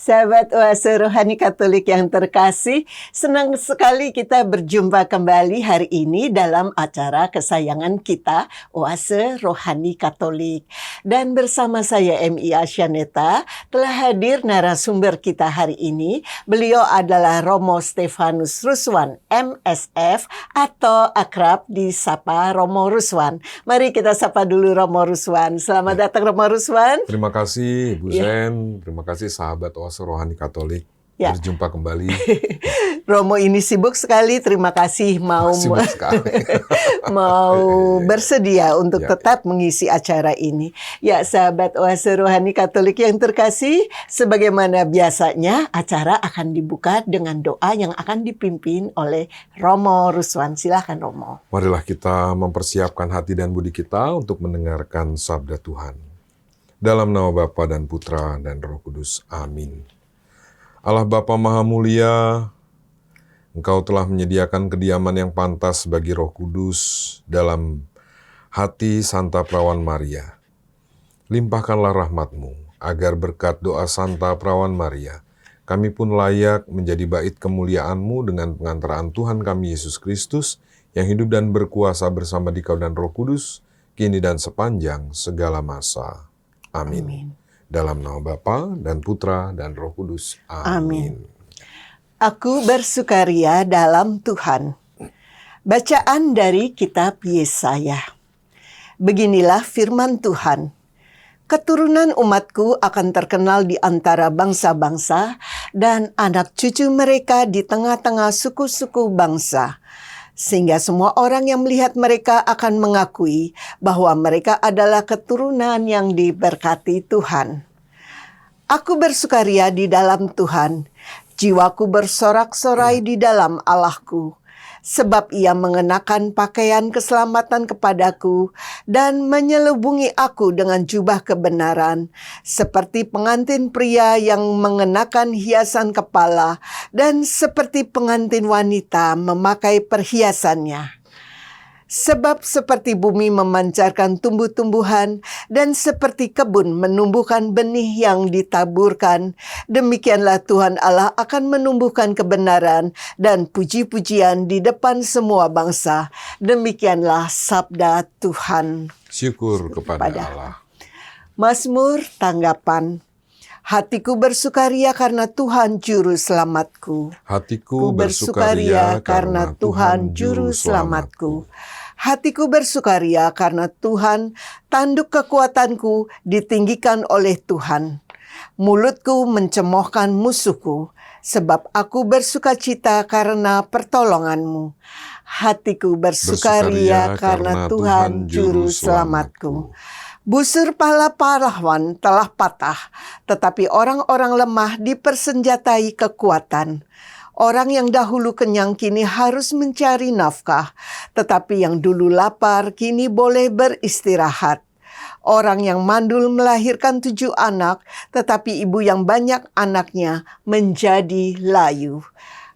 Sahabat Oase Rohani Katolik yang terkasih, senang sekali kita berjumpa kembali hari ini dalam acara kesayangan kita, Oase Rohani Katolik. Dan bersama saya MI Asyaneta, telah hadir narasumber kita hari ini. Beliau adalah Romo Stefanus Ruswan, MSF, atau akrab disapa Romo Ruswan. Mari kita sapa dulu Romo Ruswan. Selamat datang Romo Ruswan. Terima kasih Bu Zen, terima kasih sahabat Oase Rohani Katolik. Berjumpa kembali. Romo ini sibuk sekali, terima kasih mau bersedia untuk tetap mengisi acara ini. Ya, sahabat Oase Rohani Katolik yang terkasih, sebagaimana biasanya acara akan dibuka dengan doa yang akan dipimpin oleh Romo Ruswan. Silakan Romo. Marilah kita mempersiapkan hati dan budi kita untuk mendengarkan sabda Tuhan. Dalam nama Bapa dan Putra dan Roh Kudus. Amin. Allah Bapa Maha Mulia, Engkau telah menyediakan kediaman yang pantas bagi Roh Kudus dalam hati Santa Perawan Maria. Limpahkanlah rahmat-Mu, agar berkat doa Santa Perawan Maria, kami pun layak menjadi bait kemuliaan-Mu dengan pengantaraan Tuhan kami Yesus Kristus, yang hidup dan berkuasa bersama Dikau dan Roh Kudus, kini dan sepanjang segala masa. Amin. Amin. Dalam nama Bapa dan Putra dan Roh Kudus. Amin. Aku bersukaria dalam Tuhan. Bacaan dari kitab Yesaya. Beginilah firman Tuhan. Keturunan umatku akan terkenal di antara bangsa-bangsa, dan anak cucu mereka di tengah-tengah suku-suku bangsa. Sehingga semua orang yang melihat mereka akan mengakui bahwa mereka adalah keturunan yang diberkati Tuhan. Aku bersukaria di dalam Tuhan, jiwaku bersorak-sorai di dalam Allahku. Sebab ia mengenakan pakaian keselamatan kepadaku dan menyelubungi aku dengan jubah kebenaran, seperti pengantin pria yang mengenakan hiasan kepala dan seperti pengantin wanita memakai perhiasannya. Sebab seperti bumi memancarkan tumbuh-tumbuhan dan seperti kebun menumbuhkan benih yang ditaburkan, demikianlah Tuhan Allah akan menumbuhkan kebenaran dan puji-pujian di depan semua bangsa. Demikianlah sabda Tuhan. Syukur kepada Allah. Mazmur tanggapan. Hatiku bersukaria karena Tuhan juru selamatku. Hatiku bersukaria karena Tuhan juru selamatku. Hatiku bersukaria karena Tuhan, tanduk kekuatanku, ditinggikan oleh Tuhan. Mulutku mencemoohkan musuhku, sebab aku bersukacita karena pertolonganmu. Hatiku bersukaria karena Tuhan juru selamatku. Busur pahlawan telah patah, tetapi orang-orang lemah dipersenjatai kekuatan. Orang yang dahulu kenyang kini harus mencari nafkah, tetapi yang dulu lapar kini boleh beristirahat. Orang yang mandul melahirkan 7 anak, tetapi ibu yang banyak anaknya menjadi layu.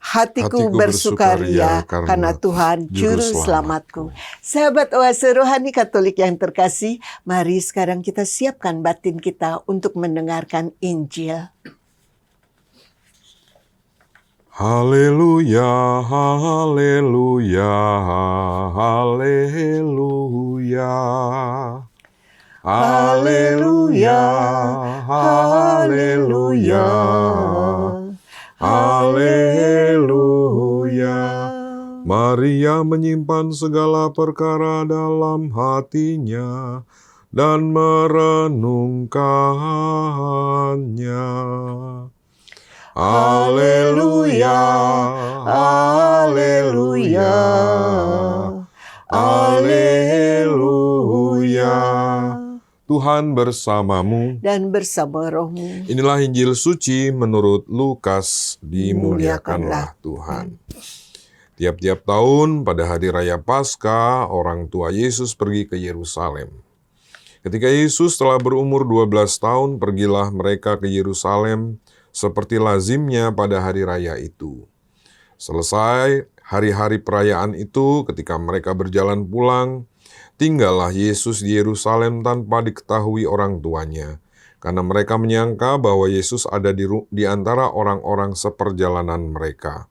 Hatiku bersukaria karena Tuhan juru selamatku. Sahabat Oase Rohani Katolik yang terkasih, mari sekarang kita siapkan batin kita untuk mendengarkan Injil. Haleluya, haleluya, haleluya. Haleluya, haleluya. Haleluya. Maria menyimpan segala perkara dalam hatinya dan merenungkannya. Haleluya, haleluya, haleluya. Tuhan bersamamu dan bersama rohmu. Inilah Injil suci menurut Lukas. Dimuliakanlah Tuhan. Tiap-tiap tahun pada hari raya Paskah, orang tua Yesus pergi ke Yerusalem. Ketika Yesus telah berumur 12 tahun, pergilah mereka ke Yerusalem seperti lazimnya pada hari raya itu. Selesai hari-hari perayaan itu, ketika mereka berjalan pulang, tinggallah Yesus di Yerusalem tanpa diketahui orang tuanya, karena mereka menyangka bahwa Yesus ada di antara orang-orang seperjalanan mereka.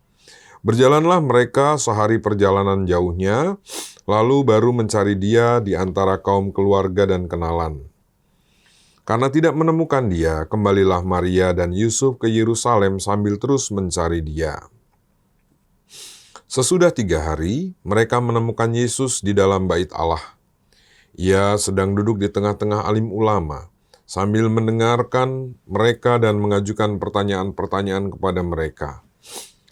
Berjalanlah mereka sehari perjalanan jauhnya, lalu baru mencari Dia di antara kaum keluarga dan kenalan. Karena tidak menemukan Dia, kembalilah Maria dan Yusuf ke Yerusalem sambil terus mencari Dia. Sesudah 3 hari, mereka menemukan Yesus di dalam bait Allah. Ia sedang duduk di tengah-tengah alim ulama, sambil mendengarkan mereka dan mengajukan pertanyaan-pertanyaan kepada mereka.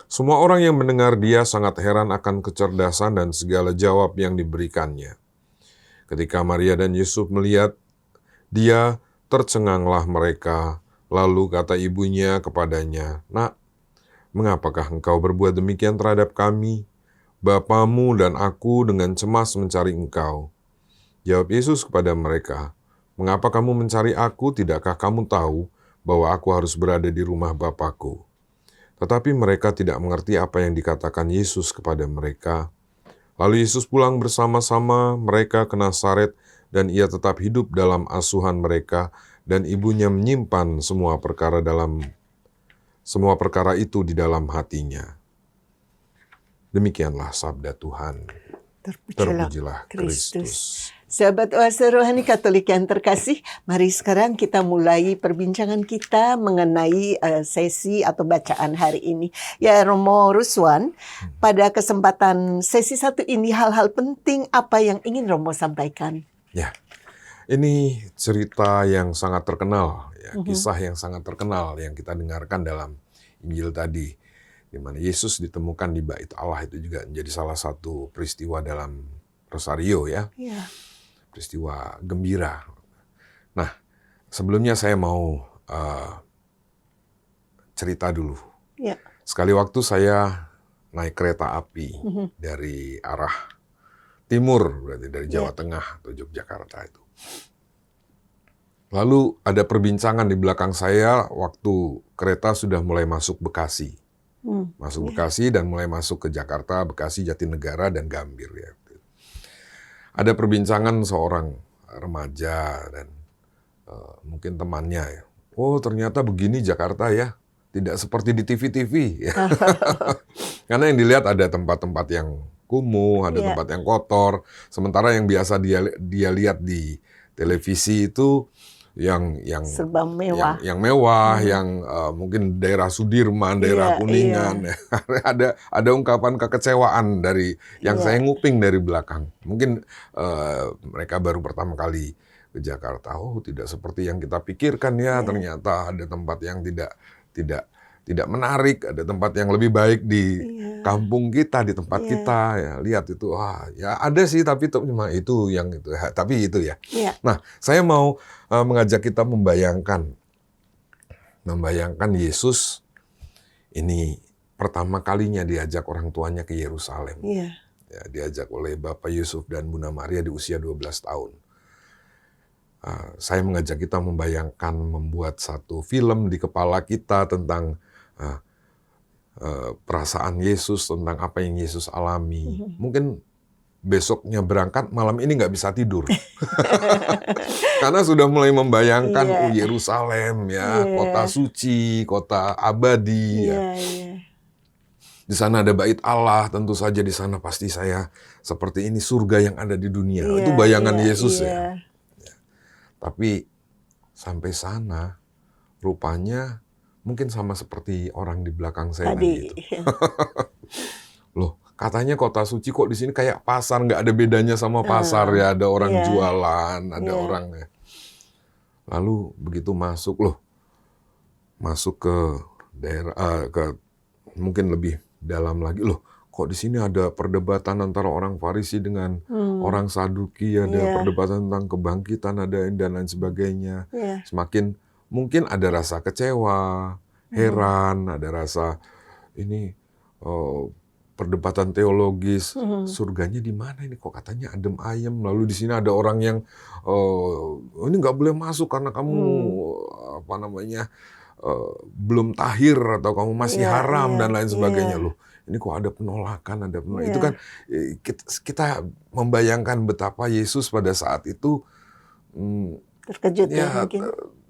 Semua orang yang mendengar Dia sangat heran akan kecerdasan dan segala jawab yang diberikannya. Ketika Maria dan Yusuf melihat Dia, tercenganglah mereka, lalu kata ibunya kepadanya, "Nak, mengapakah engkau berbuat demikian terhadap kami? Bapamu dan aku dengan cemas mencari engkau." Jawab Yesus kepada mereka, "Mengapa kamu mencari aku? Tidakkah kamu tahu bahwa aku harus berada di rumah Bapakku?" Tetapi mereka tidak mengerti apa yang dikatakan Yesus kepada mereka. Lalu Yesus pulang bersama-sama mereka ke Nazaret, dan Ia tetap hidup dalam asuhan mereka, dan ibunya menyimpan semua perkara itu di dalam hatinya. Demikianlah sabda Tuhan. Terpujilah Kristus. Sahabat Oase Rohani Katolik yang terkasih, mari sekarang kita mulai perbincangan kita mengenai sesi atau bacaan hari ini. Ya, Romo Ruswan, pada kesempatan sesi 1 ini hal-hal penting apa yang ingin Romo sampaikan? Ya, ini cerita yang sangat terkenal, ya, kisah yang sangat terkenal yang kita dengarkan dalam Injil tadi, di mana Yesus ditemukan di bait Allah, itu juga menjadi salah satu peristiwa dalam Rosario, ya. Ya. Peristiwa gembira. Nah, sebelumnya saya mau cerita dulu. Ya. Sekali waktu saya naik kereta api dari arah timur, berarti dari Jawa Tengah atau Yogyakarta itu. Lalu ada perbincangan di belakang saya waktu kereta sudah mulai masuk Bekasi. Bekasi dan mulai masuk ke Jakarta, Bekasi, Jatinegara, dan Gambir, ya. Ada perbincangan seorang remaja dan mungkin temannya, ya. Oh, ternyata begini Jakarta, ya. Tidak seperti di TV-TV. Ya. Karena yang dilihat ada tempat-tempat yang kumuh, ada tempat yang kotor. Sementara yang biasa dia lihat di televisi itu yang serba mewah, yang mewah, yang mungkin daerah Sudirman, daerah Kuningan. Ada ungkapan kekecewaan dari yang saya nguping dari belakang. Mungkin mereka baru pertama kali ke Jakarta. Oh, tidak seperti yang kita pikirkan, ya. Ternyata ada tempat yang tidak menarik, ada tempat yang lebih baik di kampung kita, di tempat kita, ya. Lihat itu, ya ada sih, tapi cuma itu yang itu, tapi itu, ya. Nah, saya mau mengajak kita membayangkan Yesus ini pertama kalinya diajak orang tuanya ke Yerusalem. Ya, diajak oleh Bapak Yusuf dan Bunda Maria di usia 12 tahun. Saya mengajak kita membayangkan, membuat satu film di kepala kita tentang perasaan Yesus, tentang apa yang Yesus alami. Mungkin besoknya berangkat, malam ini nggak bisa tidur. Karena sudah mulai membayangkan Yerusalem, ya, kota suci, kota abadi. Di sana ada bait Allah, tentu saja di sana pasti saya seperti ini, surga yang ada di dunia. Itu bayangan Yesus, ya. Tapi sampai sana, rupanya mungkin sama seperti orang di belakang saya tadi itu. Loh, katanya kota suci, kok di sini kayak pasar, nggak ada bedanya sama pasar, ya. Ada orang jualan, ada orang, ya. Lalu begitu masuk ke daerah, mungkin lebih dalam lagi, kok di sini ada perdebatan antara orang Farisi dengan orang Saduki, ada perdebatan tentang kebangkitan, ada dan lain sebagainya. Semakin mungkin ada rasa kecewa, heran, ada rasa ini perdebatan teologis, surganya di mana ini, kok katanya adem ayem, lalu di sini ada orang yang ini nggak boleh masuk karena kamu belum tahir atau kamu masih haram dan lain sebagainya. Loh, ini kok ada penolakan, itu kan kita membayangkan betapa Yesus pada saat itu terkejut, ya, mungkin.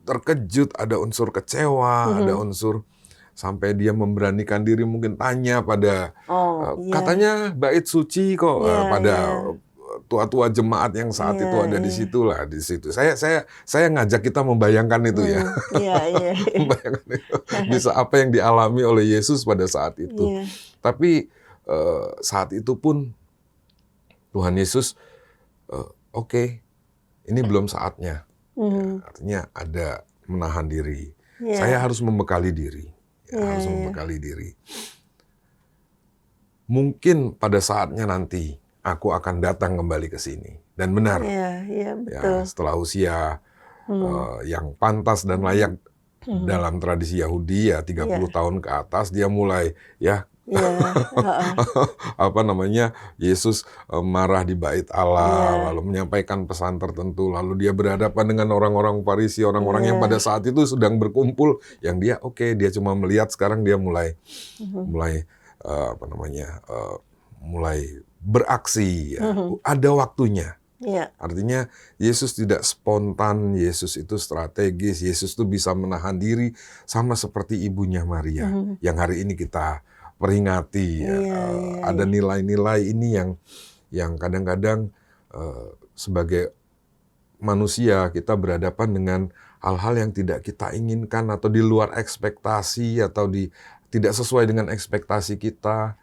terkejut, ada unsur kecewa, ada unsur sampai dia memberanikan diri mungkin tanya pada katanya bait suci kok pada tua-tua jemaat yang saat itu ada di situ lah, di situ. Saya ngajak kita membayangkan itu ya. Membayangkan itu. Bisa apa yang dialami oleh Yesus pada saat itu. Tapi saat itu pun Tuhan Yesus oke, ini belum saatnya. Artinya ada menahan diri. Saya harus membekali diri. Harus membekali diri. Mungkin pada saatnya nanti aku akan datang kembali ke sini. Dan benar. Betul. Ya, setelah usia yang pantas dan layak dalam tradisi Yahudi ya 30 tahun ke atas dia mulai Yesus marah di bait Allah, lalu menyampaikan pesan tertentu, lalu dia berhadapan dengan orang-orang Farisi, orang-orang yang pada saat itu sedang berkumpul, yang dia dia cuma melihat, sekarang dia mulai mulai beraksi, ada waktunya. Artinya Yesus tidak spontan, Yesus itu strategis, Yesus itu bisa menahan diri sama seperti ibunya Maria yang hari ini kita peringati. Ada nilai-nilai ini yang kadang-kadang sebagai manusia kita berhadapan dengan hal-hal yang tidak kita inginkan atau di luar ekspektasi atau tidak sesuai dengan ekspektasi kita.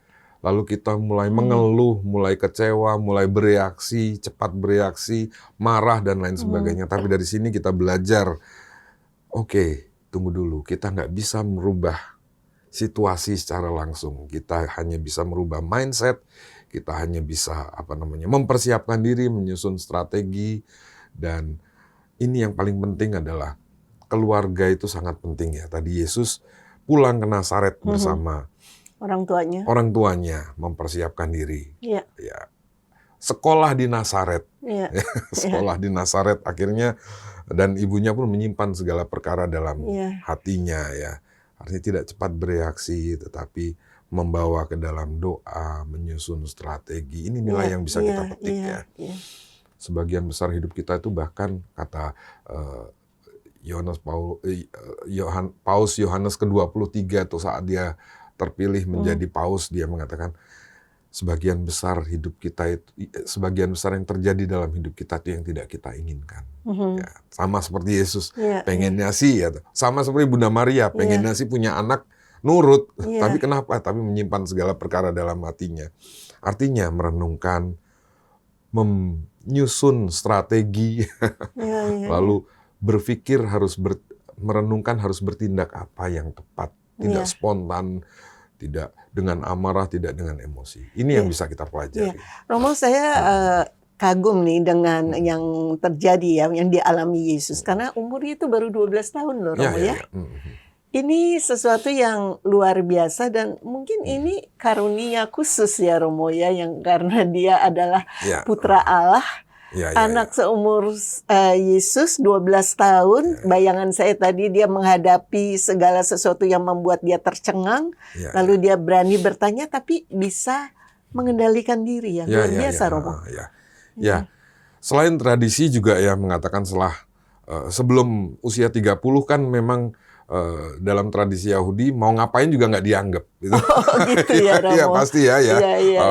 Lalu kita mulai mengeluh, mulai kecewa, mulai bereaksi, cepat bereaksi, marah dan lain sebagainya. Tapi dari sini kita belajar, tunggu dulu, kita nggak bisa merubah situasi secara langsung. Kita hanya bisa merubah mindset, kita hanya bisa mempersiapkan diri, menyusun strategi, dan ini yang paling penting adalah keluarga itu sangat penting ya. Tadi Yesus pulang ke Nazaret bersama orang tuanya mempersiapkan diri. Ya. Sekolah di Nazaret. Sekolah di Nazaret akhirnya, dan ibunya pun menyimpan segala perkara dalam hatinya ya. Artinya tidak cepat bereaksi, tetapi membawa ke dalam doa, menyusun strategi. Ini nilai yang bisa kita petik ya. Sebagian besar hidup kita itu bahkan kata Paus Yohanes ke-23 itu saat dia terpilih menjadi paus, dia mengatakan sebagian besar hidup kita itu, sebagian besar yang terjadi dalam hidup kita itu yang tidak kita inginkan. Ya, sama seperti Yesus pengennya sih, sama seperti Bunda Maria pengennya sih punya anak nurut, tapi kenapa? Tapi menyimpan segala perkara dalam hatinya. Artinya merenungkan, menyusun strategi, lalu berpikir merenungkan harus bertindak apa yang tepat, tidak spontan, tidak dengan amarah, tidak dengan emosi. Ini yang bisa kita pelajari. Romo, saya kagum nih dengan yang terjadi ya, yang dialami Yesus. Karena umurnya itu baru 12 tahun loh Romo ya. Ini sesuatu yang luar biasa dan mungkin ini karunia khusus ya Romo ya, yang karena dia adalah putra Allah. Anak seumur Yesus 12 tahun, bayangan saya tadi dia menghadapi segala sesuatu yang membuat dia tercengang, lalu dia berani bertanya tapi bisa mengendalikan diri ya, luar biasa Romo. Selain tradisi juga ya mengatakan sebelum usia 30 kan memang dalam tradisi Yahudi mau ngapain juga nggak dianggap. Gitu. Gitu ya Romo. Iya pasti ya.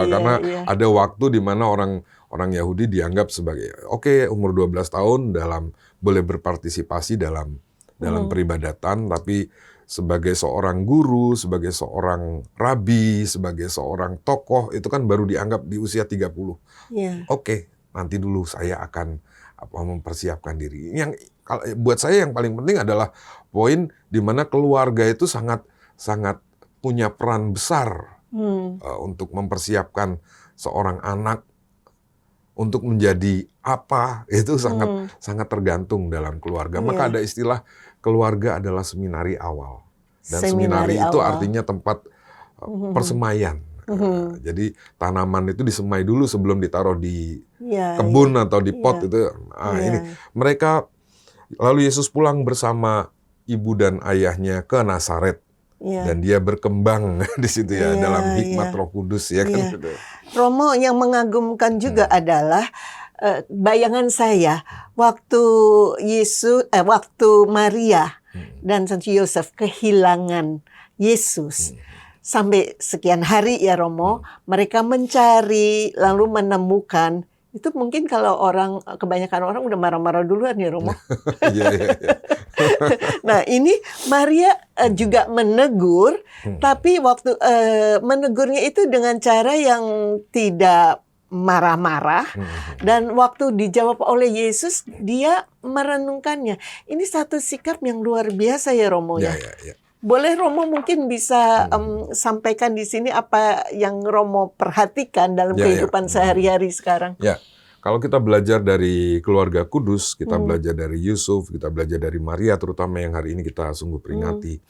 Karena ada waktu di mana orang Yahudi dianggap sebagai umur 12 tahun boleh berpartisipasi dalam peribadatan, tapi sebagai seorang guru, sebagai seorang rabi, sebagai seorang tokoh itu kan baru dianggap di usia 30. Nanti dulu saya akan mempersiapkan diri. Yang buat saya yang paling penting adalah poin di mana keluarga itu sangat punya peran besar untuk mempersiapkan seorang anak untuk menjadi apa, itu sangat tergantung dalam keluarga. Maka ada istilah keluarga adalah seminari awal. Dan seminari itu artinya tempat persemaian. Jadi tanaman itu disemai dulu sebelum ditaruh di kebun atau di pot itu. Ini mereka, lalu Yesus pulang bersama ibu dan ayahnya ke Nazaret. Dan dia berkembang di situ dalam hikmat Roh Kudus ya kan. Romo, yang mengagumkan juga adalah bayangan saya waktu waktu Maria dan Santo Yosef kehilangan Yesus. Sampai sekian hari ya Romo, mereka mencari lalu menemukan. Itu mungkin kalau kebanyakan orang udah marah-marah duluan ya Romo. Iya, iya, iya. Nah ini Maria juga menegur, tapi waktu menegurnya itu dengan cara yang tidak marah-marah, dan waktu dijawab oleh Yesus dia merenungkannya. Ini satu sikap yang luar biasa ya Romo ya. Iya, iya. Boleh Romo mungkin bisa sampaikan di sini apa yang Romo perhatikan dalam kehidupan sehari-hari sekarang. Ya, kalau kita belajar dari keluarga kudus, kita belajar dari Yusuf, kita belajar dari Maria, terutama yang hari ini kita sungguh peringati.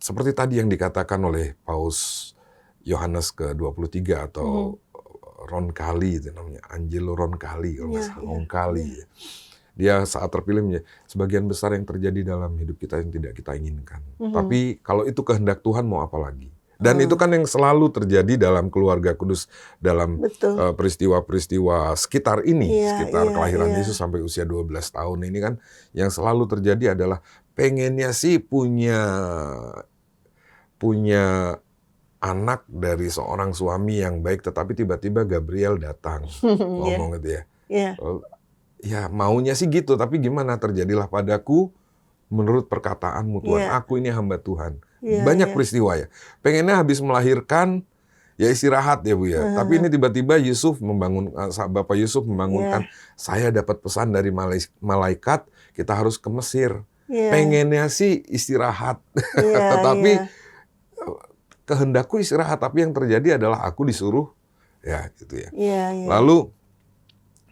Seperti tadi yang dikatakan oleh Paus Yohanes ke-23 atau Roncalli, itu namanya Angelo Roncalli, kalau nggak salah, Roncalli. Dia saat terpilih, sebagian besar yang terjadi dalam hidup kita yang tidak kita inginkan. Tapi kalau itu kehendak Tuhan, mau apa lagi? Dan itu kan yang selalu terjadi dalam keluarga kudus, dalam peristiwa-peristiwa sekitar ini, sekitar kelahiran Yesus sampai usia 12 tahun ini kan, yang selalu terjadi adalah pengennya sih punya anak dari seorang suami yang baik, tetapi tiba-tiba Gabriel datang ngomong gitu ya. Ya maunya sih gitu, tapi gimana, terjadilah padaku menurut perkataanmu Tuhan. Aku ini hamba Tuhan. Banyak peristiwa ya. Pengennya habis melahirkan, ya istirahat ya Bu ya. Tapi ini tiba-tiba Bapak Yusuf membangunkan, saya dapat pesan dari malaikat, kita harus ke Mesir. Pengennya sih istirahat. Tetapi kehendakku istirahat, tapi yang terjadi adalah aku disuruh, ya gitu ya. Lalu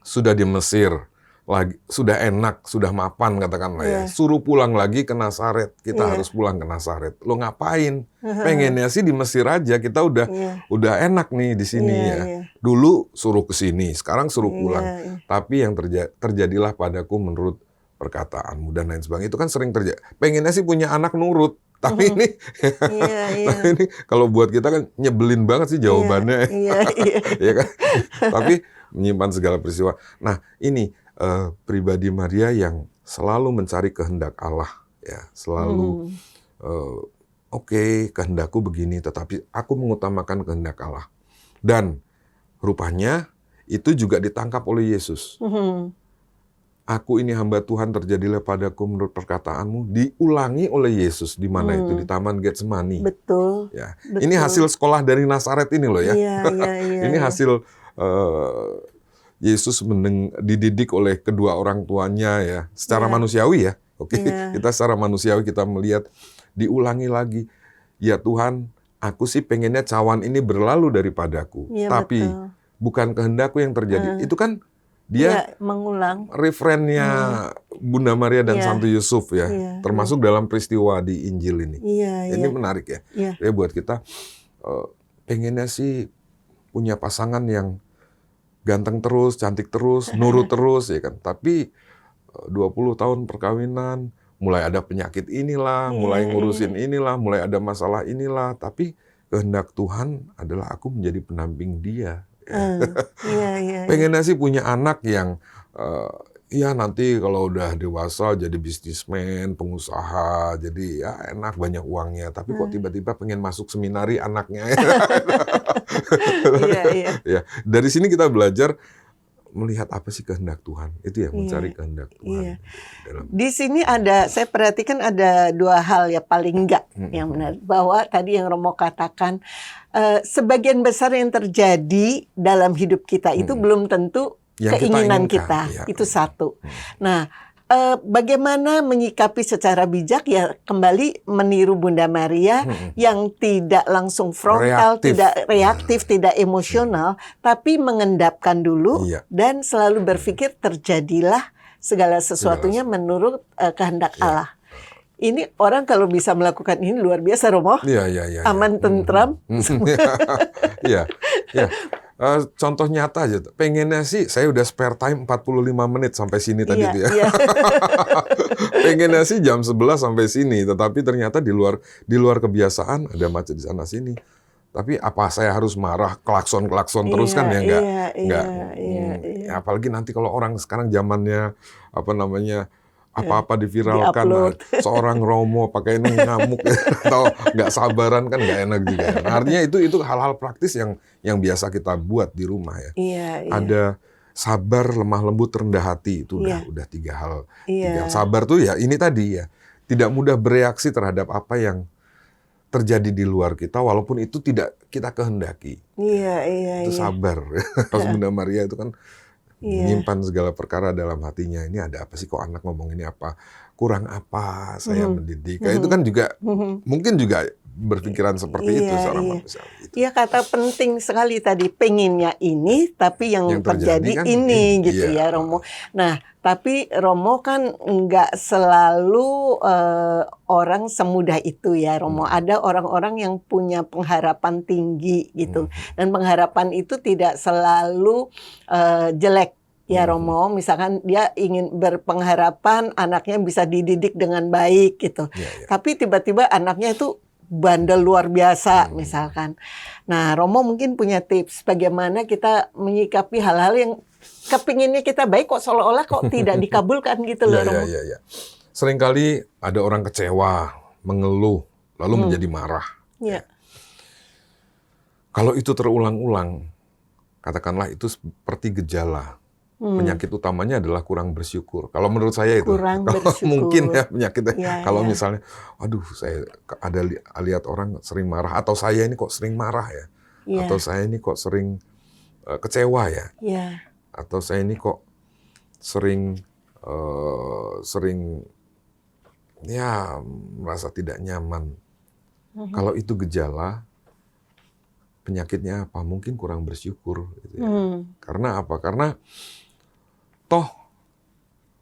sudah di Mesir, lagi sudah enak, sudah mapan katakanlah ya. Suruh pulang lagi ke Nazaret. Kita harus pulang ke Nazaret. Lo ngapain? Pengennya sih di Mesir aja. Kita udah enak nih di sini ya. Dulu suruh ke sini, sekarang suruh pulang. Tapi yang terjadilah padaku menurut perkataanmu dan lain sebagainya. Itu kan sering terjadi. Pengennya sih punya anak nurut. Tapi ini, ini kalau buat kita kan nyebelin banget sih jawabannya. Ya kan? Tapi menyimpan segala peristiwa. Nah ini pribadi Maria yang selalu mencari kehendak Allah, ya selalu oke, kehendakku begini, tetapi aku mengutamakan kehendak Allah. Dan rupanya itu juga ditangkap oleh Yesus. Aku ini hamba Tuhan, terjadilah padaku menurut perkataanmu, diulangi oleh Yesus di mana itu, di Taman Getsemani. Betul. Ya, ini hasil sekolah dari Nazaret ini loh ya. Ini hasil Yesus dididik oleh kedua orang tuanya ya, secara manusiawi ya. Kita secara manusiawi kita melihat diulangi lagi. Ya Tuhan, aku sih pengennya cawan ini berlalu daripadaku, tapi bukan kehendakku yang terjadi. Itu kan dia mengulang referennya Bunda Maria dan Santo Yusuf ya, termasuk dalam peristiwa di Injil ini. Ini menarik ya. Ya buat kita pengennya sih punya pasangan yang ganteng terus, cantik terus, nurut terus ya kan. Tapi 20 tahun perkawinan, mulai ada penyakit inilah, mulai ngurusin inilah, mulai ada masalah inilah. Tapi kehendak Tuhan adalah aku menjadi pendamping dia. Pengennya sih punya anak yang ya nanti kalau udah dewasa jadi bisnismen, pengusaha, jadi ya enak banyak uangnya. Tapi kok tiba-tiba pengen masuk seminari anaknya. Ya, dari sini kita belajar melihat apa sih kehendak Tuhan. Itu ya, mencari kehendak Tuhan. Di sini saya perhatikan ada dua hal ya paling enggak yang benar. Bahwa tadi yang Romo katakan, sebagian besar yang terjadi dalam hidup kita itu belum tentu yang keinginan kita. Itu satu. Nah, bagaimana menyikapi secara bijak ya, kembali meniru Bunda Maria yang tidak langsung frontal, tidak reaktif, tidak emosional, tapi mengendapkan dulu dan selalu berpikir terjadilah segala sesuatunya menurut kehendak Allah. Ini orang kalau bisa melakukan ini luar biasa, Romo. Aman, tentram. Iya. Contoh nyata aja, pengennya sih saya udah spare time 45 menit sampai sini tadi tuh ya. Pengennya sih jam 11 sampai sini, tetapi ternyata di luar kebiasaan ada macet di sana sini. Tapi apa saya harus marah, klakson terus kan ya nggak. Apalagi nanti kalau orang sekarang zamannya apa-apa diviralkan, nah, Di-upload. seorang Romo pakai ini ngamuk atau nggak sabaran kan nggak enak juga. Nah, artinya itu hal-hal praktis yang biasa kita buat di rumah ya. Ada sabar, lemah lembut, rendah hati, itu udah tiga hal. Sabar tuh ya ini tadi ya, tidak mudah bereaksi terhadap apa yang terjadi di luar kita, walaupun itu tidak kita kehendaki. Itu sabar. Pas Bunda Maria itu kan menyimpan segala perkara dalam hatinya. Ini ada apa sih, kok anak ngomong ini apa? Kurang apa saya mendidik? Itu kan juga mungkin juga berpikiran seperti itu seorang manusia. Iya, kata penting sekali tadi, pengennya ini tapi yang terjadi kan ini gitu ya Romo. Nah, tapi Romo kan nggak selalu orang semudah itu ya Romo. Ada orang-orang yang punya pengharapan tinggi gitu. Dan pengharapan itu tidak selalu jelek. Ya Romo, misalkan dia ingin berpengharapan anaknya bisa dididik dengan baik gitu. Tapi tiba-tiba anaknya itu bandel luar biasa misalkan. Nah, Romo mungkin punya tips bagaimana kita menyikapi hal-hal yang kepinginnya kita baik kok seolah-olah kok tidak dikabulkan gitu loh Romo. Seringkali ada orang kecewa, mengeluh, lalu menjadi marah. Kalau itu terulang-ulang, katakanlah itu seperti gejala. Penyakit utamanya adalah kurang bersyukur. Kalau menurut saya itu, mungkin ya penyakitnya. Kalau misalnya, aduh saya lihat orang sering marah, atau saya ini kok sering marah ya, atau saya ini kok sering kecewa ya, atau saya ini kok sering ya merasa tidak nyaman. Kalau itu gejala, penyakitnya apa? Mungkin kurang bersyukur. Gitu ya. Karena apa? Karena toh,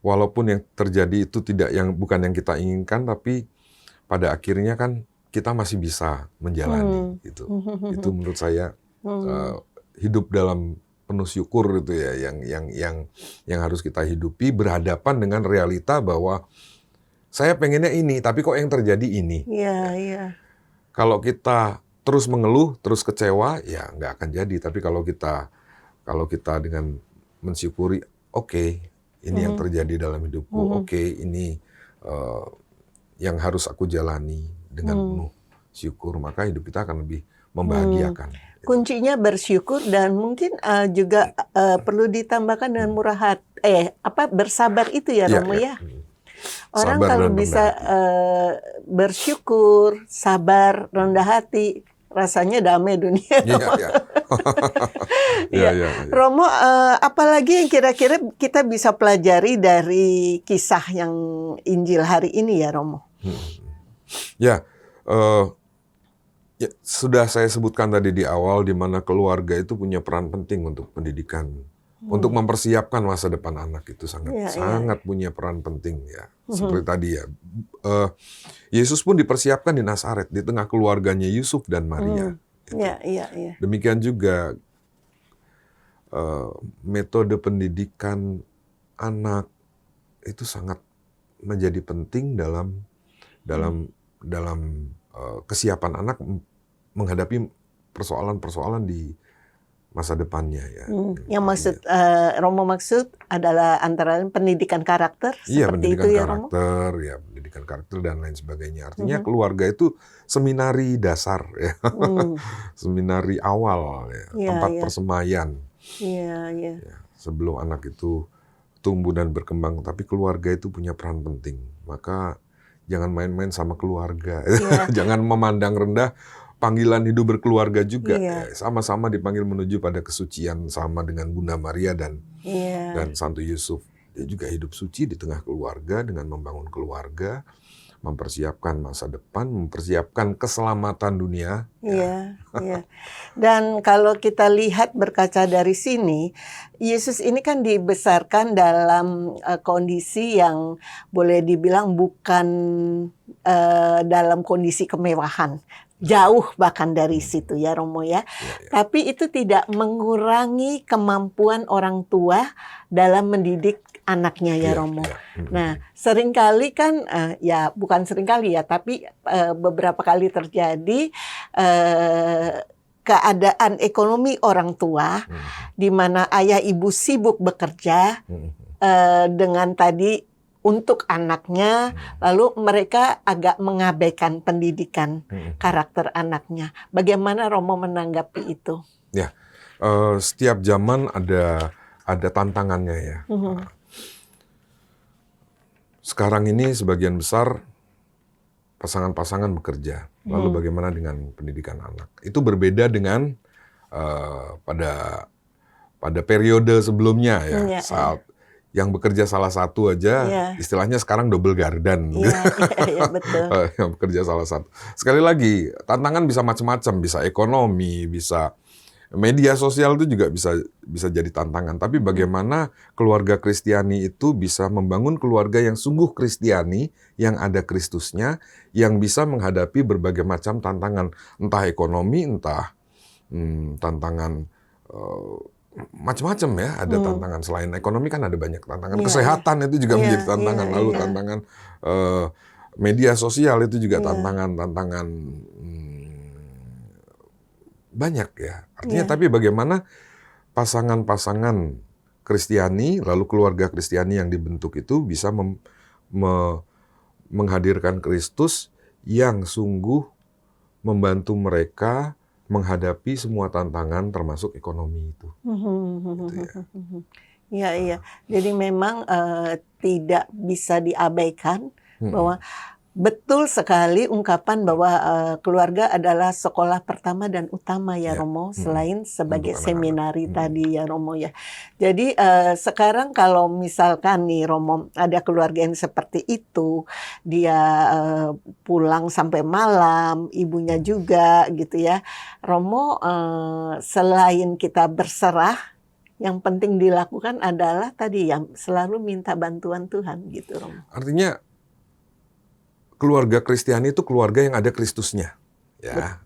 walaupun yang terjadi itu bukan yang kita inginkan, tapi pada akhirnya kan kita masih bisa menjalani itu. Itu menurut saya hidup dalam penuh syukur itu ya, yang harus kita hidupi, berhadapan dengan realita bahwa saya pengennya ini, tapi kok yang terjadi ini. Kalau kita terus mengeluh, terus kecewa, ya nggak akan jadi. Tapi kalau kita dengan mensyukuri, oke, ini yang terjadi dalam hidupku. Oke, ini yang harus aku jalani dengan penuh syukur. Maka hidup kita akan lebih membahagiakan. Kuncinya bersyukur dan mungkin juga perlu ditambahkan dengan murah hati. Bersabar itu ya Romo ya. Orang kalau bisa bersyukur, sabar, rendah hati, rasanya damai dunia. Romo, apalagi yang kira-kira kita bisa pelajari dari kisah yang Injil hari ini ya Romo? Sudah saya sebutkan tadi di awal, di mana keluarga itu punya peran penting untuk pendidikan, untuk mempersiapkan masa depan anak itu sangat punya peran penting ya. Seperti tadi ya, Yesus pun dipersiapkan di Nazaret di tengah keluarganya Yusuf dan Maria. Demikian juga metode pendidikan anak itu sangat menjadi penting dalam kesiapan anak menghadapi persoalan-persoalan di masa depannya ya. Yang Romo maksud adalah antara pendidikan karakter seperti itu ya Romo? Pendidikan karakter dan lain sebagainya. Artinya keluarga itu seminari dasar ya. Seminari awal ya, tempat persemaian. Sebelum anak itu tumbuh dan berkembang, tapi keluarga itu punya peran penting. Maka jangan main-main sama keluarga. Jangan memandang rendah panggilan hidup berkeluarga juga. Sama-sama dipanggil menuju pada kesucian, sama dengan Bunda Maria dan Santo Yusuf. Dia juga hidup suci di tengah keluarga dengan membangun keluarga, mempersiapkan masa depan, mempersiapkan keselamatan dunia. Dan kalau kita lihat berkaca dari sini, Yesus ini kan dibesarkan dalam kondisi yang boleh dibilang bukan dalam kondisi kemewahan. Jauh bahkan dari situ ya Romo ya. Tapi itu tidak mengurangi kemampuan orang tua dalam mendidik anaknya ya Romo. Nah, seringkali kan bukan seringkali ya, tapi beberapa kali terjadi keadaan ekonomi orang tua, di mana ayah ibu sibuk bekerja dengan tadi untuk anaknya, lalu mereka agak mengabaikan pendidikan karakter anaknya. Bagaimana Romo menanggapi itu? Ya, setiap zaman ada tantangannya ya. Sekarang ini sebagian besar pasangan-pasangan bekerja. Lalu bagaimana dengan pendidikan anak? Itu berbeda dengan pada periode sebelumnya ya. Saat yang bekerja salah satu aja, istilahnya sekarang double garden. Iya, betul. Yang bekerja salah satu. Sekali lagi, tantangan bisa macam-macam, bisa ekonomi, bisa media sosial itu juga bisa jadi tantangan. Tapi bagaimana keluarga Kristiani itu bisa membangun keluarga yang sungguh Kristiani, yang ada Kristusnya, yang bisa menghadapi berbagai macam tantangan, entah ekonomi, entah tantangan macam-macam ya. Ada tantangan selain ekonomi kan ada banyak tantangan. Kesehatan itu juga menjadi tantangan. Lalu tantangan media sosial itu juga tantangan banyak ya. Artinya tapi bagaimana pasangan-pasangan Kristiani, lalu keluarga Kristiani yang dibentuk itu bisa menghadirkan Kristus yang sungguh membantu mereka menghadapi semua tantangan termasuk ekonomi itu. Gitu ya. Iya. Jadi memang tidak bisa diabaikan bahwa betul sekali ungkapan bahwa keluarga adalah sekolah pertama dan utama ya Romo, selain sebagai seminari tadi ya Romo ya. Jadi sekarang kalau misalkan nih Romo ada keluarga yang seperti itu, dia pulang sampai malam, ibunya juga gitu ya. Romo selain kita berserah, yang penting dilakukan adalah tadi yang selalu minta bantuan Tuhan gitu Romo. Artinya keluarga Kristiani itu keluarga yang ada Kristusnya, ya.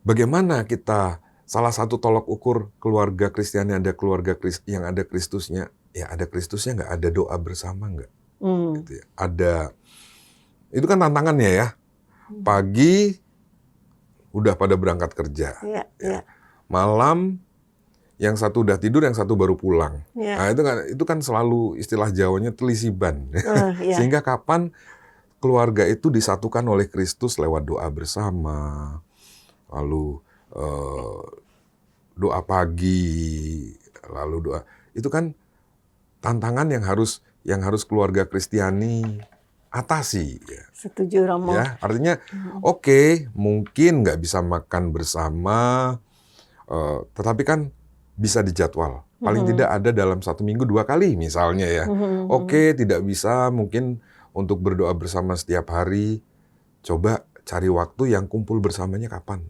Bagaimana kita salah satu tolok ukur keluarga Kristiani ada keluarga yang ada Kristusnya, ya ada Kristusnya nggak ada doa bersama nggak? Gitu ya. Itu kan tantangannya ya. Pagi udah pada berangkat kerja, ya. Malam yang satu udah tidur, yang satu baru pulang. Nah, itu kan selalu istilah Jawanya telisiban, sehingga kapan keluarga itu disatukan oleh Kristus lewat doa bersama, lalu doa pagi, lalu doa. Itu kan tantangan yang harus keluarga Kristiani atasi. Ya. Setuju Romo. Ya, artinya oke, mungkin nggak bisa makan bersama, tetapi kan bisa dijadwal. Paling tidak ada dalam 1 minggu 2 kali misalnya ya. Oke, tidak bisa mungkin untuk berdoa bersama setiap hari, coba cari waktu yang kumpul bersamanya kapan.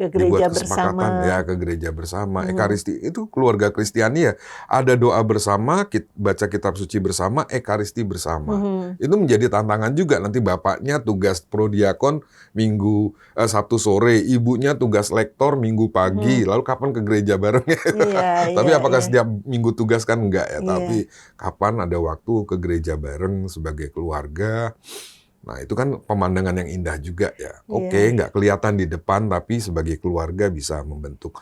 Ke gereja dibuat kesepakatan bersama. ya, ke gereja bersama. Ekaristi itu keluarga Kristiani ya, ada doa bersama, baca kitab suci bersama, ekaristi bersama. Itu menjadi tantangan juga, nanti bapaknya tugas prodiakon Minggu Sabtu sore, ibunya tugas lektor Minggu pagi, lalu kapan ke gereja bareng ya? Tapi apakah setiap minggu tugas kan enggak ya, tapi kapan ada waktu ke gereja bareng sebagai keluarga. Nah, itu kan pemandangan yang indah juga ya. Oke, nggak kelihatan di depan, tapi sebagai keluarga bisa membentuk.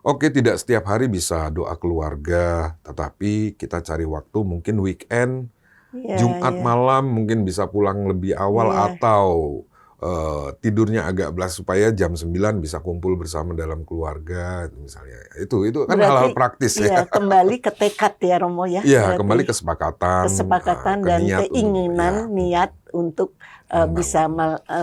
Oke, tidak setiap hari bisa doa keluarga, tetapi kita cari waktu mungkin weekend, Jumat malam mungkin bisa pulang lebih awal atau tidurnya agak belas supaya jam 9 bisa kumpul bersama dalam keluarga misalnya. Itu kan hal-hal praktis ya. Kembali ke tekad ya Romo ya. Iya, kembali kesepakatan dan keinginan, niat untuk bisa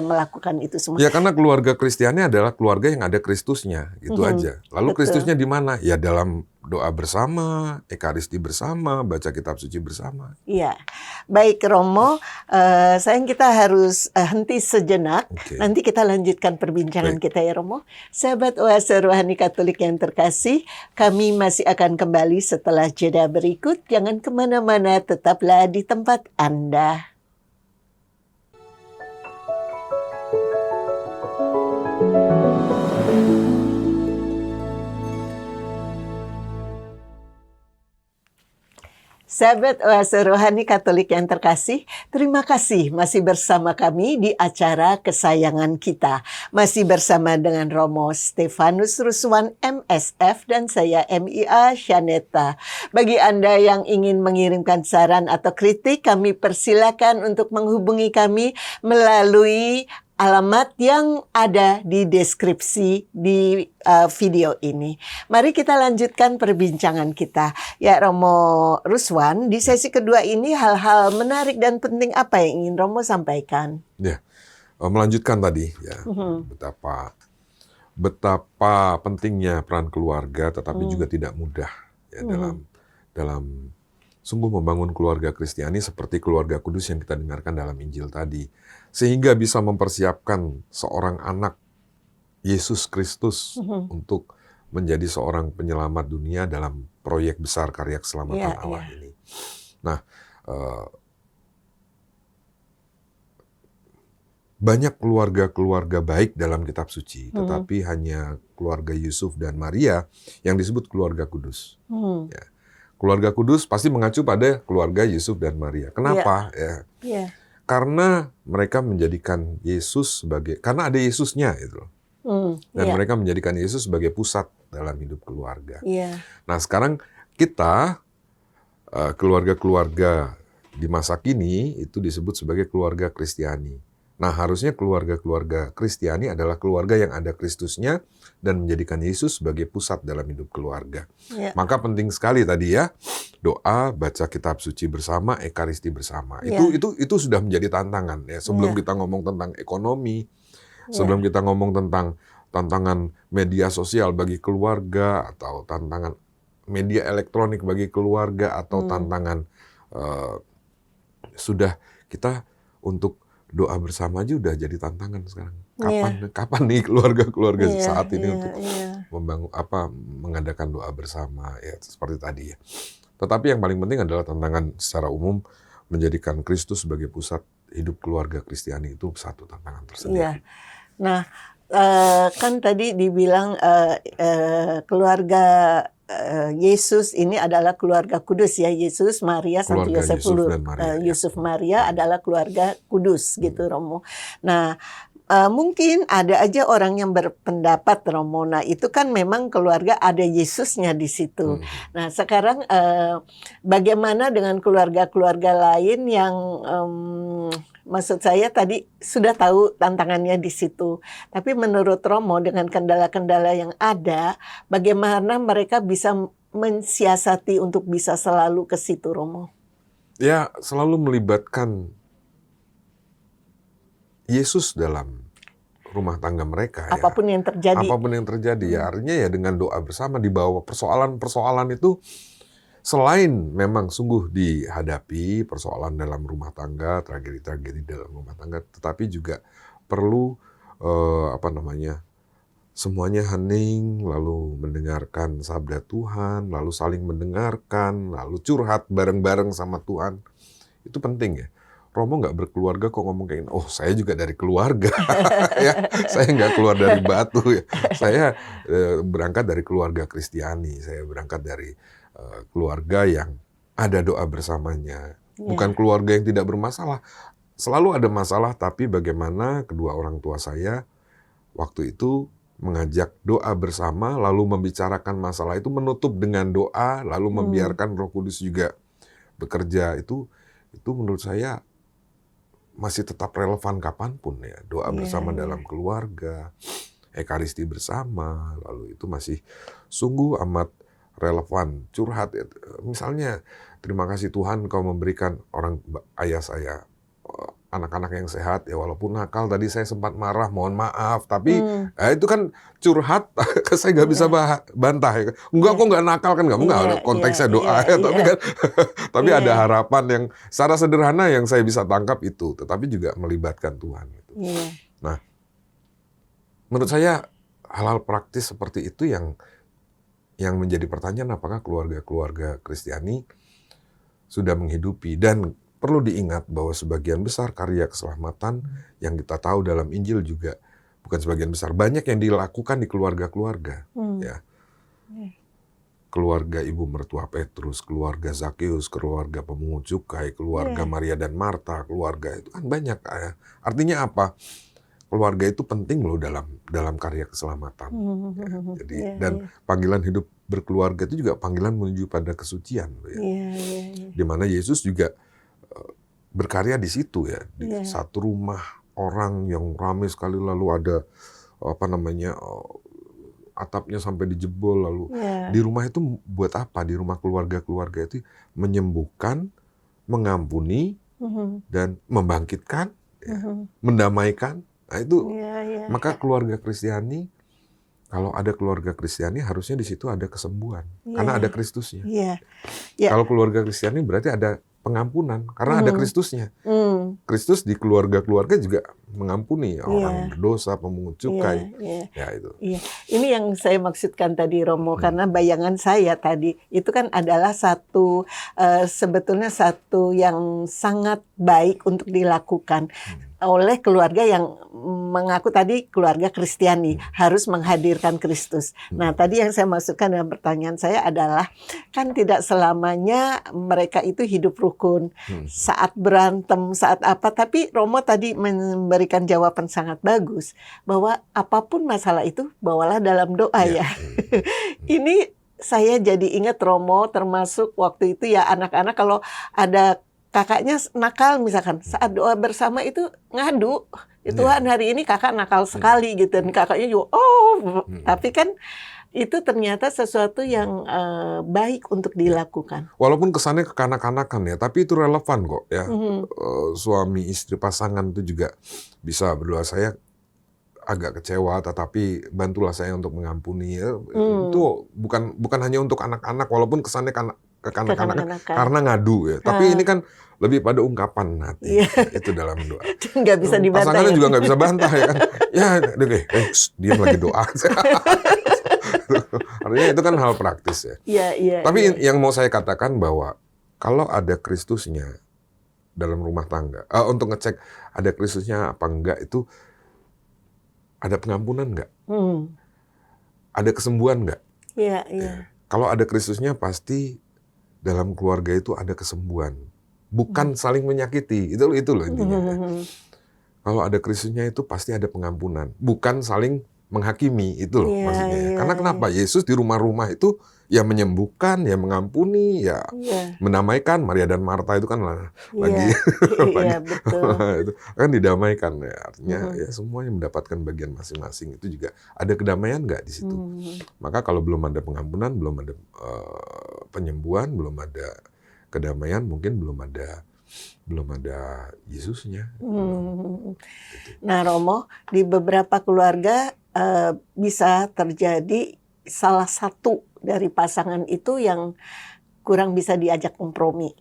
melakukan itu semua. Ya, karena keluarga Kristiani adalah keluarga yang ada Kristusnya, gitu aja. Lalu Kristusnya di mana? Ya dalam doa bersama, ekaristi bersama, baca kitab suci bersama. Iya, baik Romo, sayang kita harus henti sejenak. Nanti kita lanjutkan perbincangan kita ya Romo. Sahabat Oase Rohani Katolik yang terkasih, kami masih akan kembali setelah jeda berikut. Jangan kemana-mana, tetaplah di tempat Anda. Sahabat Oase Rohani Katolik yang terkasih, terima kasih masih bersama kami di acara kesayangan kita. Masih bersama dengan Romo Stefanus Ruswan MSF dan saya MIA Shaneta. Bagi Anda yang ingin mengirimkan saran atau kritik, kami persilakan untuk menghubungi kami melalui alamat yang ada di deskripsi di video ini. Mari kita lanjutkan perbincangan kita. Ya Romo Ruswan, di sesi kedua ini hal-hal menarik dan penting apa yang ingin Romo sampaikan? Ya, melanjutkan tadi ya, betapa pentingnya peran keluarga, tetapi juga tidak mudah ya dalam sungguh membangun keluarga Kristiani seperti keluarga kudus yang kita dengarkan dalam Injil tadi. Sehingga bisa mempersiapkan seorang anak Yesus Kristus untuk menjadi seorang penyelamat dunia dalam proyek besar karya keselamatan Allah ini. Nah, banyak keluarga-keluarga baik dalam kitab suci, tetapi hanya keluarga Yusuf dan Maria yang disebut keluarga kudus. Ya. Keluarga kudus pasti mengacu pada keluarga Yusuf dan Maria. Kenapa? Karena mereka menjadikan Yesus karena ada Yesusnya itu. Dan mereka menjadikan Yesus sebagai pusat dalam hidup keluarga. Nah sekarang kita, keluarga-keluarga di masa kini itu disebut sebagai keluarga Kristiani. Nah harusnya keluarga-keluarga Kristiani adalah keluarga yang ada Kristusnya dan menjadikan Yesus sebagai pusat dalam hidup keluarga. Maka penting sekali tadi ya, doa, baca kitab suci bersama, ekaristi bersama. Itu sudah menjadi tantangan ya. Sebelum kita ngomong tentang ekonomi, sebelum kita ngomong tentang tantangan media sosial bagi keluarga, atau tantangan media elektronik bagi keluarga, atau tantangan sudah kita untuk doa bersama aja udah jadi tantangan sekarang. Kapan nih keluarga-keluarga saat ini untuk mengadakan doa bersama ya seperti tadi ya. Tetapi yang paling penting adalah tantangan secara umum menjadikan Kristus sebagai pusat hidup keluarga Kristiani itu satu tantangan tersendiri. Nah, kan tadi dibilang keluarga Yesus ini adalah keluarga kudus ya, Yesus, Maria, Santo Yosef, Yusuf, Maria adalah keluarga kudus gitu Romo. Nah mungkin ada aja orang yang berpendapat Romo, nah itu kan memang keluarga ada Yesusnya di situ. Nah sekarang bagaimana dengan keluarga-keluarga lain yang maksud saya tadi sudah tahu tantangannya di situ. Tapi menurut Romo dengan kendala-kendala yang ada, bagaimana mereka bisa mensiasati untuk bisa selalu ke situ, Romo? Ya, selalu melibatkan Yesus dalam rumah tangga mereka. Apapun yang terjadi. Apapun yang terjadi. Ya, artinya ya dengan doa bersama di bawah persoalan-persoalan itu, selain memang sungguh dihadapi persoalan dalam rumah tangga, tragedi-tragedi dalam rumah tangga, tetapi juga perlu semuanya hening, lalu mendengarkan sabda Tuhan, lalu saling mendengarkan, lalu curhat bareng-bareng sama Tuhan. Itu penting ya. Romo nggak berkeluarga kok ngomong kayak, oh saya juga dari keluarga, ya saya nggak keluar dari batu ya. Saya berangkat dari keluarga Kristiani, saya berangkat dari keluarga yang ada doa bersamanya, bukan keluarga yang tidak bermasalah. Selalu ada masalah, tapi bagaimana kedua orang tua saya waktu itu mengajak doa bersama, lalu membicarakan masalah itu, menutup dengan doa, lalu membiarkan Roh Kudus juga bekerja. Itu menurut saya masih tetap relevan kapanpun ya. Doa bersama dalam keluarga, ekaristi bersama, lalu itu masih sungguh amat relevan. Curhat, misalnya, terima kasih Tuhan kau memberikan ayah saya anak-anak yang sehat, ya walaupun nakal tadi saya sempat marah, mohon maaf, tapi itu kan curhat, saya nggak bisa bantah ya. Enggak kok nggak nakal kan, nggak konteksnya doa ya, tapi kan tapi ada harapan yang secara sederhana yang saya bisa tangkap itu, tetapi juga melibatkan Tuhan. Nah, menurut saya hal-hal praktis seperti itu yang menjadi pertanyaan, apakah keluarga-keluarga Kristiani sudah menghidupi. Dan perlu diingat bahwa sebagian besar karya keselamatan yang kita tahu dalam Injil juga, bukan sebagian besar, banyak yang dilakukan di keluarga-keluarga. Ya. keluarga ibu mertua Petrus, keluarga Zakeus, keluarga pemungut cukai, keluarga Iya. Maria dan Marta, keluarga itu kan banyak. Artinya apa? Keluarga itu penting loh dalam karya keselamatan. Jadi Iya, dan iya. panggilan hidup berkeluarga itu juga panggilan menuju pada kesucian. Ya. Iya, iya, iya. Di mana Yesus juga berkarya di situ ya, di Iya. satu rumah orang yang ramai sekali, lalu ada atapnya sampai dijebol, lalu Iya. di rumah itu buat apa? Di rumah keluarga-keluarga itu menyembuhkan, mengampuni, dan membangkitkan, ya, mendamaikan. Nah itu, Iya, iya. maka keluarga Kristiani, kalau ada keluarga Kristiani harusnya di situ ada kesembuhan, karena ada Kristusnya. Iya. Ya. Kalau keluarga Kristiani berarti ada pengampunan, karena ada Kristusnya. Kristus di keluarga-keluarga juga mengampuni orang berdosa, pemungut cukai. Ya itu. Iya. Ini yang saya maksudkan tadi, Romo, karena bayangan saya tadi itu kan adalah sebetulnya satu yang sangat baik untuk dilakukan oleh keluarga yang mengaku tadi keluarga Kristiani, harus menghadirkan Kristus. Nah, tadi yang saya maksudkan dalam pertanyaan saya adalah, kan tidak selamanya mereka itu hidup rukun. Saat berantem, saat apa, tapi Romo tadi memberikan jawaban sangat bagus, bahwa apapun masalah itu, bawalah dalam doa ya. Ini saya jadi ingat, Romo, termasuk waktu itu ya anak-anak kalau ada kakaknya nakal misalkan, saat doa bersama itu ngadu, Tuhan hari ini kakak nakal sekali gitu, dan kakaknya juga tapi kan itu ternyata sesuatu yang baik untuk dilakukan. Walaupun kesannya kekanak-kanakan ya, tapi itu relevan kok ya. Suami istri pasangan itu juga bisa berdoa, saya agak kecewa, tetapi bantulah saya untuk mengampuni. Ya. Itu bukan hanya untuk anak-anak, walaupun kesannya kekanak-kanakan karena ngadu ya. Tapi ini kan lebih pada ungkapan hati. Itu dalam doa. Nggak bisa dibantah. Pasangannya ya? juga nggak bisa bantah ya kan. Ya, diam lagi doa. Artinya itu kan hal praktis ya. Tapi yang mau saya katakan bahwa kalau ada Kristusnya dalam rumah tangga, untuk ngecek ada Kristusnya apa enggak, itu ada pengampunan nggak? Ada kesembuhan nggak? Ya. Kalau ada Kristusnya pasti dalam keluarga itu ada kesembuhan. Bukan saling menyakiti, itu loh intinya. Ya. Kalau ada Kristusnya itu pasti ada pengampunan. Bukan saling menghakimi, itu loh maksudnya. Karena kenapa? Yesus di rumah-rumah itu ya menyembuhkan, ya mengampuni, ya mendamaikan. Maria dan Marta itu kan lagi betul. itu kan didamaikan ya. Artinya ya semuanya mendapatkan bagian masing-masing. Itu juga ada kedamaian nggak di situ? Maka kalau belum ada pengampunan, belum ada penyembuhan, belum ada kedamaian, mungkin belum ada Yesusnya. Nah, Romo, di beberapa keluarga bisa terjadi salah satu dari pasangan itu yang kurang bisa diajak kompromi,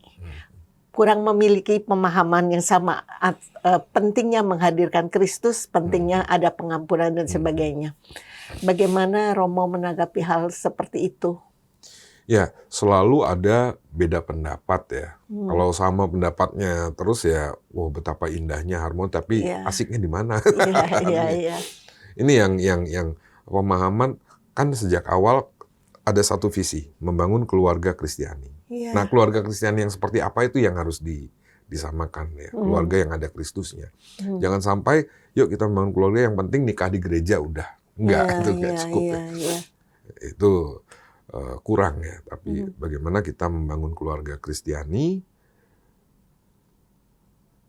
kurang memiliki pemahaman yang sama, pentingnya menghadirkan Kristus, pentingnya ada pengampunan dan sebagainya. Bagaimana Romo menanggapi hal seperti itu? Ya, selalu ada beda pendapat ya. Kalau sama pendapatnya terus ya, wah betapa indahnya harmoni, tapi asiknya di mana? Ini yang pemahaman kan sejak awal ada satu visi, membangun keluarga Kristiani. Nah, keluarga Kristiani yang seperti apa itu yang harus disamakan ya. Keluarga yang ada Kristusnya. Jangan sampai yuk kita membangun keluarga yang penting nikah di gereja udah. Enggak, itu enggak cukup ya. Itu kurang ya, tapi bagaimana kita membangun keluarga Kristiani,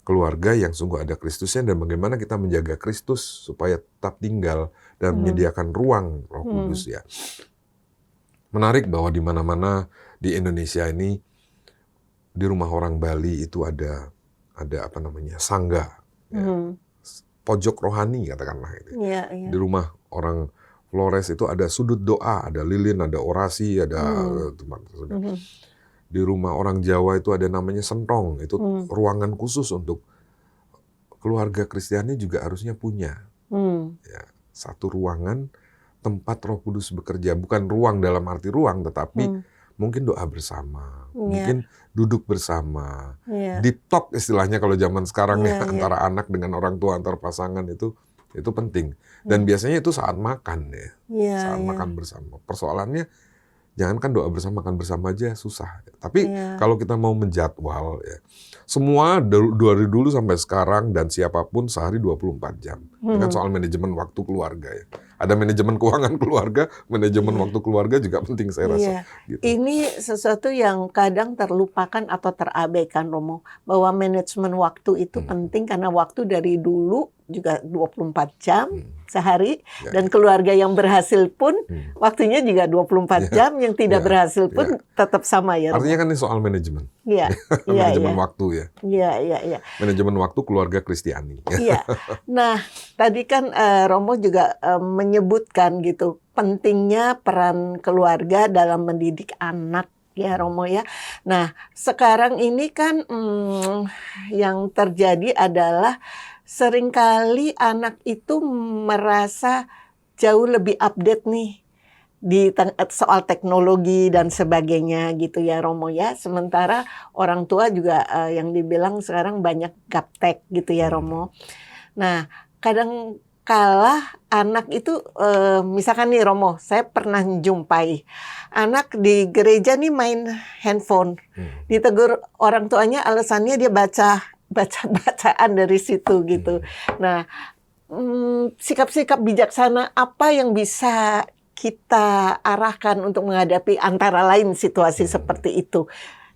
keluarga yang sungguh ada Kristusnya, dan bagaimana kita menjaga Kristus supaya tetap tinggal dan menyediakan ruang Roh Kudus ya. Menarik bahwa di mana-mana di Indonesia ini, di rumah orang Bali itu ada sangga, ya. Pojok rohani katakanlah itu. Di rumah orang Flores itu ada sudut doa, ada lilin, ada orasi, ada tempat. Di rumah orang Jawa itu ada namanya sentong, itu ruangan khusus untuk keluarga Kristiani juga harusnya punya. Ya, satu ruangan tempat Roh Kudus bekerja, bukan ruang dalam arti ruang, tetapi mungkin doa bersama, mungkin duduk bersama, deep talk istilahnya kalau zaman sekarang antara anak dengan orang tua, antar pasangan itu penting. Dan biasanya itu saat makan ya, saat makan bersama. Persoalannya Jangankan doa bersama, makan bersama aja susah. Tapi Iya. kalau kita mau menjadwal, ya, semua dari dulu sampai sekarang dan siapapun sehari 24 jam. Ini kan soal manajemen waktu keluarga ya. Ada manajemen keuangan keluarga, manajemen waktu keluarga juga penting saya rasa. Iya, Gitu. ini sesuatu yang kadang terlupakan atau terabaikan, Romo, bahwa manajemen waktu itu penting karena waktu dari dulu juga 24 jam sehari, Ya, dan keluarga yang berhasil pun waktunya juga 24 Ya, jam, yang tidak ya, berhasil pun ya. tetap sama ya, Romo. Artinya kan ini soal manajemen. Iya, iya, Manajemen iya. waktu ya. Iya, iya, iya. Manajemen waktu keluarga Kristiani. Iya. Nah, tadi kan Romo juga menyebutkan gitu pentingnya peran keluarga dalam mendidik anak ya, Romo ya. Nah, sekarang ini kan yang terjadi adalah seringkali anak itu merasa jauh lebih update nih di soal teknologi dan sebagainya gitu ya, Romo ya. Sementara orang tua juga yang dibilang sekarang banyak gaptek gitu ya, Romo. Nah, kadang kala anak itu misalkan nih, Romo, saya pernah jumpai anak di gereja nih main handphone. Ditegur orang tuanya, alasannya dia bacaan dari situ gitu. Nah, sikap-sikap bijaksana apa yang bisa kita arahkan untuk menghadapi antara lain situasi seperti itu?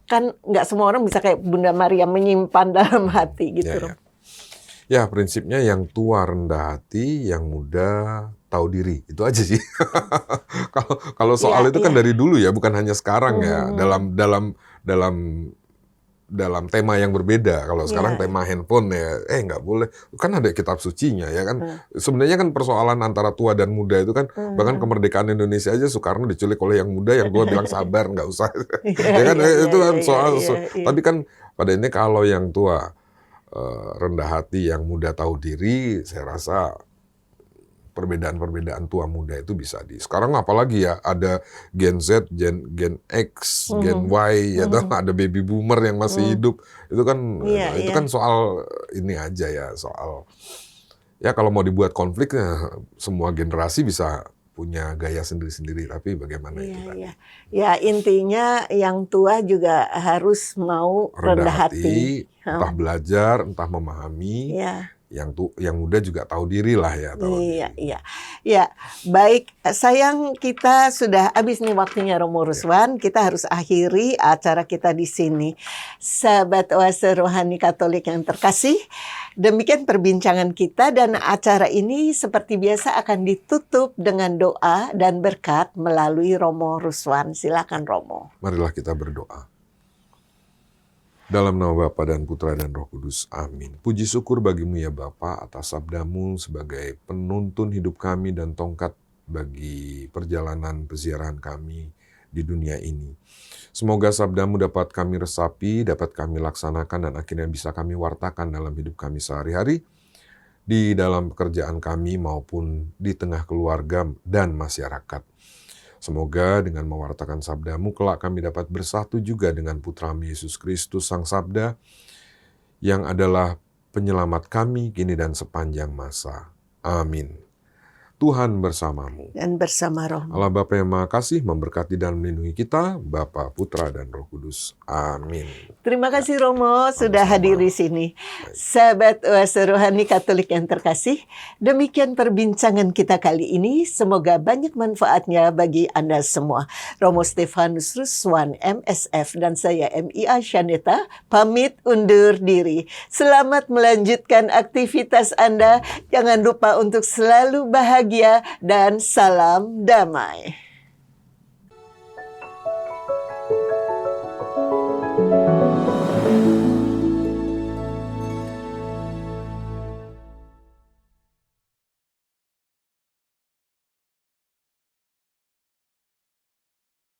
Kan nggak semua orang bisa kayak Bunda Maria menyimpan dalam hati gitu. Ya, ya. Ya, prinsipnya yang tua rendah hati, yang muda tahu diri. Itu aja sih. Kalau soal Ya, itu kan ya. dari dulu ya, bukan hanya sekarang ya. Dalam tema yang berbeda. Kalau sekarang Ya. tema handphone ya, nggak boleh. Kan ada kitab sucinya ya kan. Sebenarnya kan persoalan antara tua dan muda itu kan, bahkan kemerdekaan Indonesia aja Soekarno diculik oleh yang muda, yang tua bilang sabar, nggak usah. Ya kan, itu kan soal. Tapi kan pada ini kalau yang tua rendah hati, yang muda tahu diri, saya rasa perbedaan-perbedaan tua muda itu bisa sekarang apalagi ya, ada Gen Z, Gen X, Gen Y, ya ada baby boomer yang masih hidup. Itu kan itu kan soal ini aja ya, soal ya kalau mau dibuat konflik semua generasi bisa punya gaya sendiri-sendiri, tapi bagaimana itu tadi? Ya, intinya yang tua juga harus mau rendah hati. Entah belajar, entah memahami. Yang muda juga tahu diri lah ya. Ya, baik. Sayang kita sudah habis nih waktunya, Romo Ruswan. Kita harus akhiri acara kita di sini. Sahabat Oase Rohani Katolik yang terkasih, demikian perbincangan kita, dan acara ini seperti biasa akan ditutup dengan doa dan berkat melalui Romo Ruswan. Silakan, Romo. Marilah kita berdoa. Dalam nama Bapa dan Putra dan Roh Kudus. Amin. Puji syukur bagimu ya Bapa atas sabdamu sebagai penuntun hidup kami dan tongkat bagi perjalanan peziarahan kami di dunia ini. Semoga sabdamu dapat kami resapi, dapat kami laksanakan, dan akhirnya bisa kami wartakan dalam hidup kami sehari-hari, di dalam pekerjaan kami maupun di tengah keluarga dan masyarakat. Semoga dengan mewartakan sabdamu, kelak kami dapat bersatu juga dengan Putra-Mu Yesus Kristus, Sang Sabda, yang adalah penyelamat kami kini dan sepanjang masa. Amin. Tuhan bersamamu. Dan bersama Roh-Mu. Allah Bapa yang Maha Kasih memberkati dan melindungi kita, Bapa, Putra, dan Roh Kudus. Amin. Terima kasih Romo sudah hadir di sini. Sahabat Oase Rohani Katolik yang terkasih, demikian perbincangan kita kali ini. Semoga banyak manfaatnya bagi Anda semua. Romo Stefanus Ruswan, MSF, dan saya MIA Shaneta, pamit undur diri. Selamat melanjutkan aktivitas Anda. Jangan lupa untuk selalu bahagia dan salam damai.